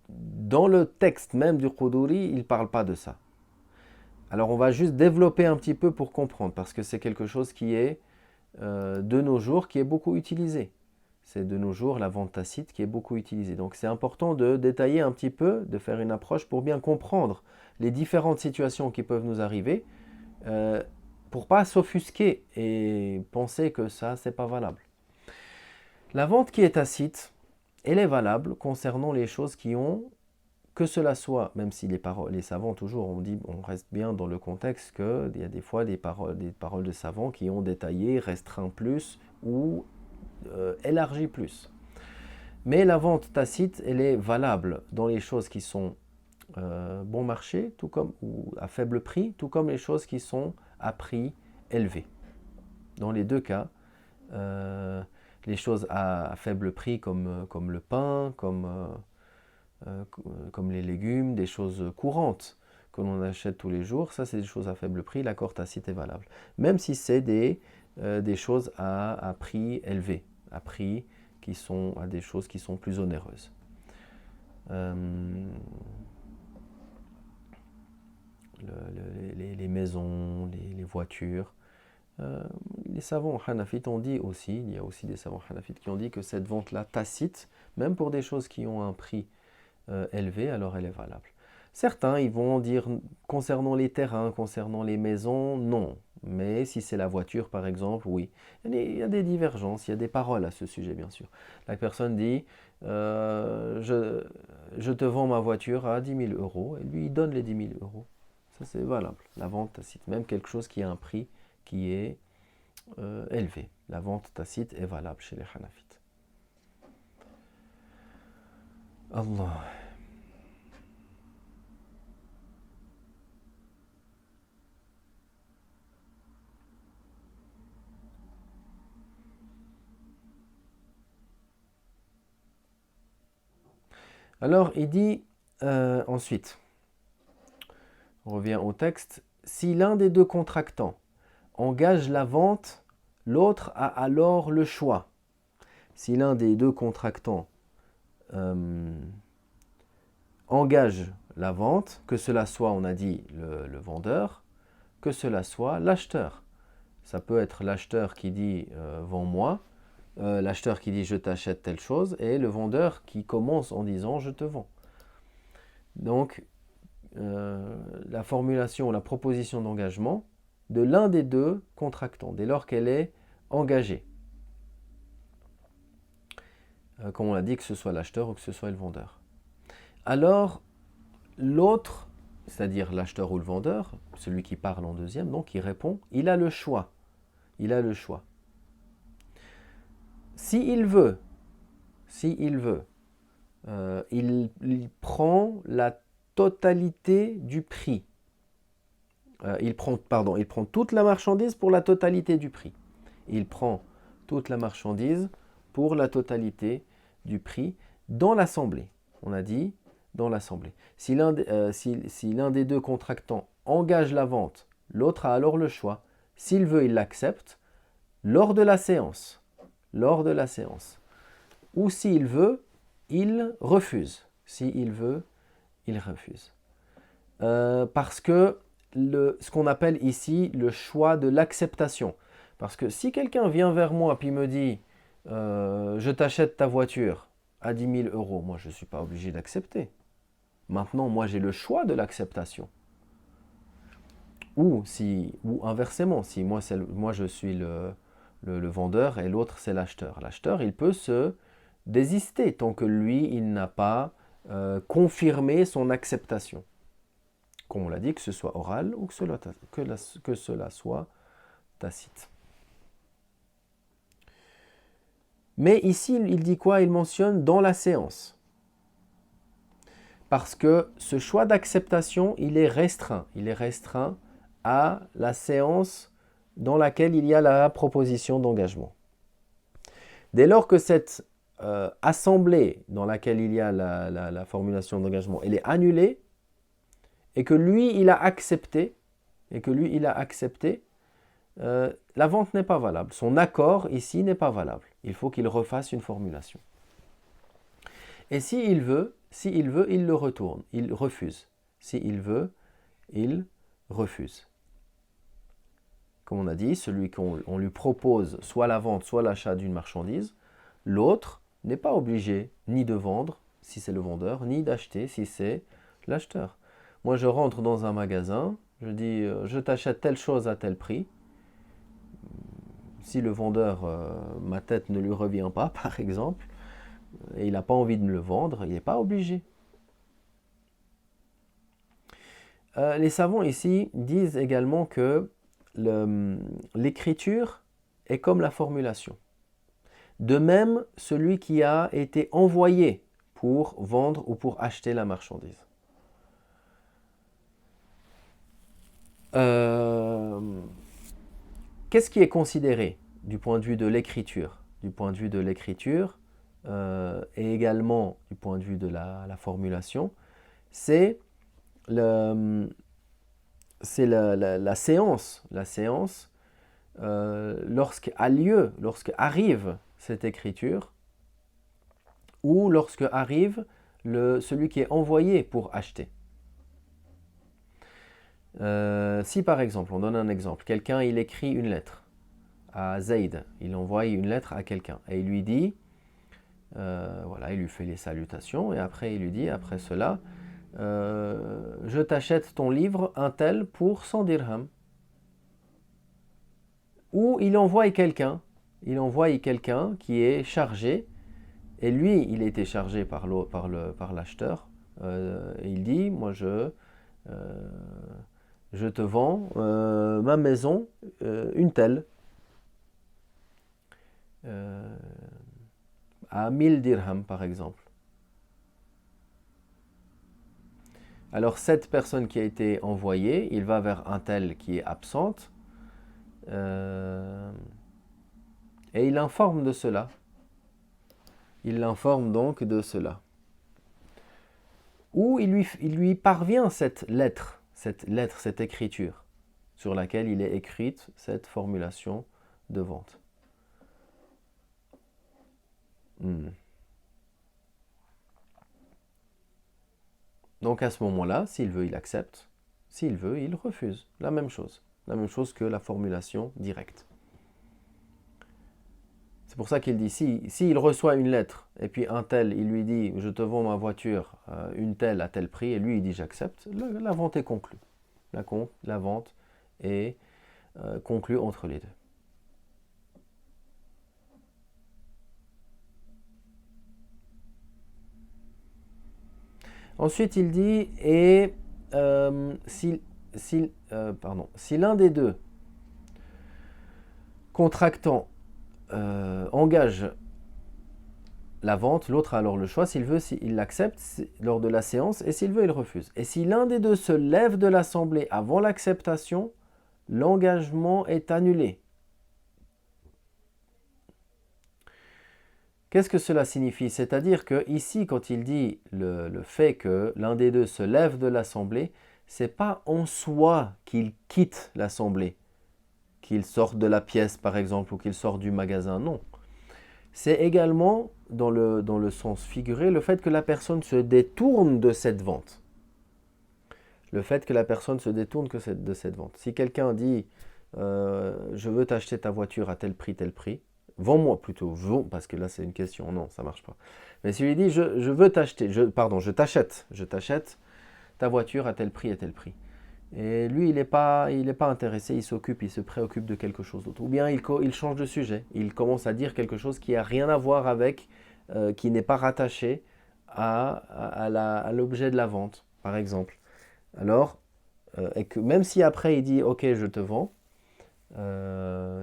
dans le texte même du Quduri, il ne parle pas de ça. Alors on va juste développer un petit peu pour comprendre, parce que c'est quelque chose qui est de nos jours, qui est beaucoup utilisé. C'est de nos jours la vente tacite qui est beaucoup utilisée. Donc c'est important de détailler un petit peu, de faire une approche pour bien comprendre les différentes situations qui peuvent nous arriver, pour ne pas s'offusquer et penser que ça, c'est pas valable. La vente qui est tacite, elle est valable concernant les choses qui ont, que cela soit, même si les savants toujours, on reste bien dans le contexte qu'il y a des fois des paroles de savants qui ont détaillé, restreint plus ou élargi plus. Mais la vente tacite, elle est valable dans les choses qui sont bon marché, tout comme, ou à faible prix, tout comme les choses qui sont à prix élevé. Dans les deux cas, les choses à faible prix comme le pain, comme les légumes, des choses courantes que l'on achète tous les jours, ça c'est des choses à faible prix, l'accord tacite est valable. Même si c'est des choses à prix élevé, à des choses qui sont plus onéreuses. Les maisons, les voitures. Les savants hanafites ont dit aussi, il y a aussi des savants hanafites qui ont dit que cette vente-là tacite, même pour des choses qui ont un prix élevé, alors elle est valable. Certains, ils vont dire, concernant les terrains, concernant les maisons, non. Mais si c'est la voiture, par exemple, oui. Il y a des divergences, il y a des paroles à ce sujet, bien sûr. La personne dit, je te vends ma voiture à 10 000 euros, et lui, il donne les 10 000 euros. Ça, c'est valable. La vente tacite, même quelque chose qui a un prix qui est élevé. La vente tacite est valable chez les hanafites. Allah. Alors, il dit ensuite, on revient au texte, si l'un des deux contractants engage la vente, l'autre a alors le choix. Si l'un des deux contractants engage la vente, que cela soit, on a dit, le vendeur, que cela soit l'acheteur. Ça peut être l'acheteur qui dit vends-moi, l'acheteur qui dit je t'achète telle chose, et le vendeur qui commence en disant je te vends. Donc, la formulation, la proposition d'engagement de l'un des deux contractants, dès lors qu'elle est engagée. Comme on l'a dit, que ce soit l'acheteur ou que ce soit le vendeur. Alors, l'autre, c'est-à-dire l'acheteur ou le vendeur, celui qui parle en deuxième, donc qui répond, il a le choix. Il a le choix. S'il veut, il prend la totalité du prix. Il prend toute la marchandise pour la totalité du prix. Il prend toute la marchandise pour la totalité du prix dans l'assemblée. On a dit dans l'assemblée. Si l'un des deux contractants engage la vente, l'autre a alors le choix. S'il veut, il l'accepte lors de la séance. Ou s'il veut, il refuse. S'il veut, il refuse. Parce que ce qu'on appelle ici le choix de l'acceptation. Parce que si quelqu'un vient vers moi et me dit je t'achète ta voiture à 10 000 euros, moi je ne suis pas obligé d'accepter. Maintenant, moi j'ai le choix de l'acceptation. Ou inversement, si moi je suis le vendeur et l'autre c'est l'acheteur. L'acheteur, il peut se désister tant que lui, il n'a pas confirmé son acceptation. Comme on l'a dit, que ce soit oral ou que cela soit tacite. Mais ici, il dit quoi? Il mentionne dans la séance. Parce que ce choix d'acceptation, il est restreint. Il est restreint à la séance dans laquelle il y a la proposition d'engagement. Dès lors que cette assemblée dans laquelle il y a la formulation d'engagement, elle est annulée, et que lui, il a accepté, la vente n'est pas valable. Son accord ici n'est pas valable. Il faut qu'il refasse une formulation. Et s'il veut, S'il veut, il le retourne, il refuse. S'il veut, il refuse. Comme on a dit, celui qu'on lui propose soit la vente, soit l'achat d'une marchandise, l'autre n'est pas obligé ni de vendre, si c'est le vendeur, ni d'acheter, si c'est l'acheteur. Moi, je rentre dans un magasin, je dis, je t'achète telle chose à tel prix. Si le vendeur, ma tête ne lui revient pas, par exemple, et il n'a pas envie de me le vendre, il n'est pas obligé. Les savants ici disent également que l'écriture est comme la formulation. De même, celui qui a été envoyé pour vendre ou pour acheter la marchandise. Qu'est-ce qui est considéré du point de vue de l'écriture? Du point de vue de l'écriture et également du point de vue de la formulation, c'est la séance. La séance, lorsqu'arrive cette écriture, ou lorsque arrive celui qui est envoyé pour acheter. Si par exemple, on donne un exemple, quelqu'un il écrit une lettre à Zayd, il envoie une lettre à quelqu'un et il lui dit, voilà, il lui fait les salutations et après il lui dit, après cela, je t'achète ton livre un tel pour 100 dirhams. Ou il envoie quelqu'un qui est chargé, et lui il a été chargé par l'acheteur, et il dit, moi je te vends ma maison, une telle, à 1000 dirhams par exemple. Alors cette personne qui a été envoyée, il va vers un tel qui est absente, et il informe de cela. Il l'informe donc de cela. Ou il lui parvient cette lettre, cette écriture, sur laquelle il est écrite cette formulation de vente. Donc à ce moment-là, s'il veut, il accepte. S'il veut, il refuse. La même chose. La même chose que la formulation directe. C'est pour ça qu'il dit, s'il reçoit une lettre, et puis un tel, il lui dit, je te vends ma voiture, une telle à tel prix, et lui il dit, j'accepte, la vente est conclue. La vente est conclue entre les deux. Ensuite, il dit, et si l'un des deux contractants engage la vente, l'autre a alors le choix, s'il veut, il l'accepte lors de la séance, et s'il veut, il refuse. Et si l'un des deux se lève de l'assemblée avant l'acceptation, l'engagement est annulé. Qu'est-ce que cela signifie? C'est-à-dire que ici, quand il dit le fait que l'un des deux se lève de l'assemblée, c'est pas en soi qu'il quitte l'assemblée, qu'il sorte de la pièce par exemple, ou qu'il sort du magasin, non. C'est également, dans le sens figuré, le fait que la personne se détourne de cette vente. Le fait que la personne se détourne de cette vente. Si quelqu'un dit je veux t'acheter ta voiture à tel prix, vends-moi plutôt, parce que là c'est une question, non, ça ne marche pas. Mais s'il lui dit je veux t'acheter, je t'achète ta voiture à tel prix. Et lui, il n'est pas intéressé, il se préoccupe de quelque chose d'autre. Ou bien il change de sujet, il commence à dire quelque chose qui n'a rien à voir avec, qui n'est pas rattaché à l'objet de la vente, par exemple. Alors, et que même si après il dit « Ok, je te vends »,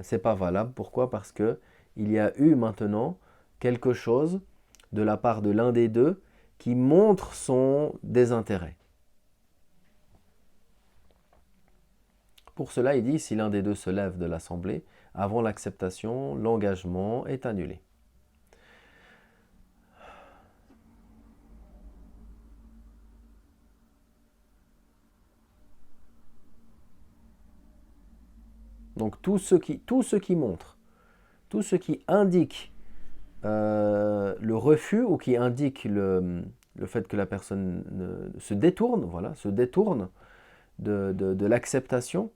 c'est pas valable. Pourquoi? Parce que il y a eu maintenant quelque chose de la part de l'un des deux qui montre son désintérêt. Pour cela, il dit, si l'un des deux se lève de l'assemblée, avant l'acceptation, l'engagement est annulé. Donc tout ce qui montre, tout ce qui indique le refus ou qui indique le fait que la personne se détourne, voilà, se détourne de l'acceptation,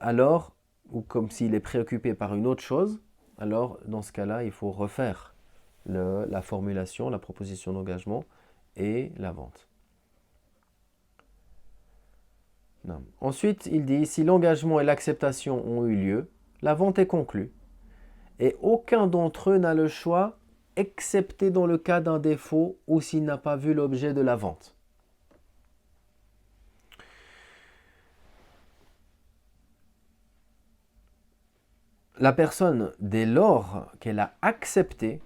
alors, ou comme s'il est préoccupé par une autre chose, alors dans ce cas-là, il faut refaire la formulation, la proposition d'engagement et la vente. Non. Ensuite, il dit, si l'engagement et l'acceptation ont eu lieu, la vente est conclue. Et aucun d'entre eux n'a le choix, excepté dans le cas d'un défaut ou s'il n'a pas vu l'objet de la vente. La personne, dès lors qu'elle a accepté,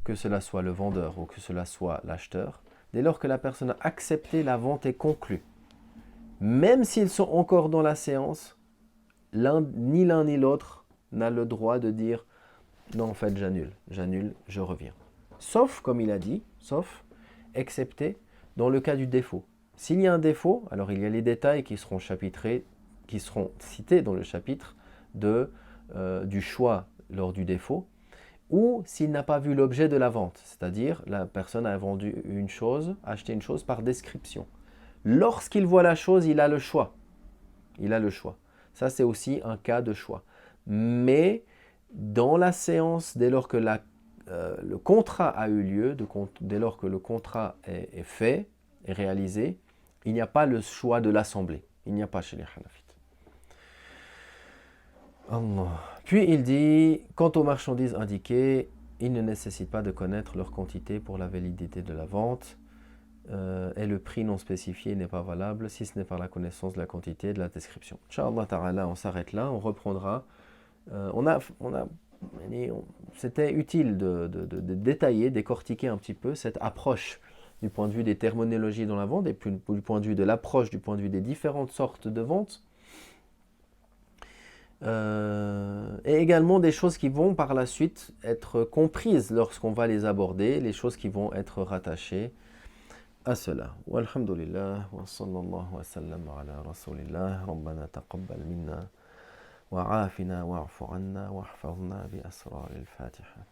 que cela soit le vendeur ou que cela soit l'acheteur, dès lors que la personne a accepté, la vente est conclue. Même s'ils sont encore dans la séance, ni l'un ni l'autre n'a le droit de dire « Non, en fait, j'annule, je reviens ». Sauf, comme il a dit, sauf, excepté dans le cas du défaut. S'il y a un défaut, alors il y a les détails qui seront chapitrés, qui seront cités dans le chapitre du choix lors du défaut, ou s'il n'a pas vu l'objet de la vente, c'est-à-dire la personne a vendu une chose, acheté une chose par description. Lorsqu'il voit la chose, il a le choix. Il a le choix. Ça, c'est aussi un cas de choix. Mais dans la séance, dès lors que le contrat a eu lieu, dès lors que le contrat est fait, est réalisé, il n'y a pas le choix de l'assemblée. Il n'y a pas chez les Hanafites. Allah. Puis il dit, quant aux marchandises indiquées, il ne nécessite pas de connaître leur quantité pour la validité de la vente. Et le prix non spécifié n'est pas valable si ce n'est par la connaissance de la quantité et de la description. Inch'Allah ta'ala, on s'arrête là, on reprendra. C'était utile de détailler, décortiquer un petit peu cette approche du point de vue des terminologies dans la vente et puis du point de vue de l'approche, du point de vue des différentes sortes de ventes. Et également des choses qui vont par la suite être comprises lorsqu'on va les aborder, les choses qui vont être rattachées à cela. Walhamdulillah, wa sallallahu wa sallam ala rasulillah, rabbana taqabbal minna, wa afina wa'fu anna, wa hfazna bi asrar al-Fatiha.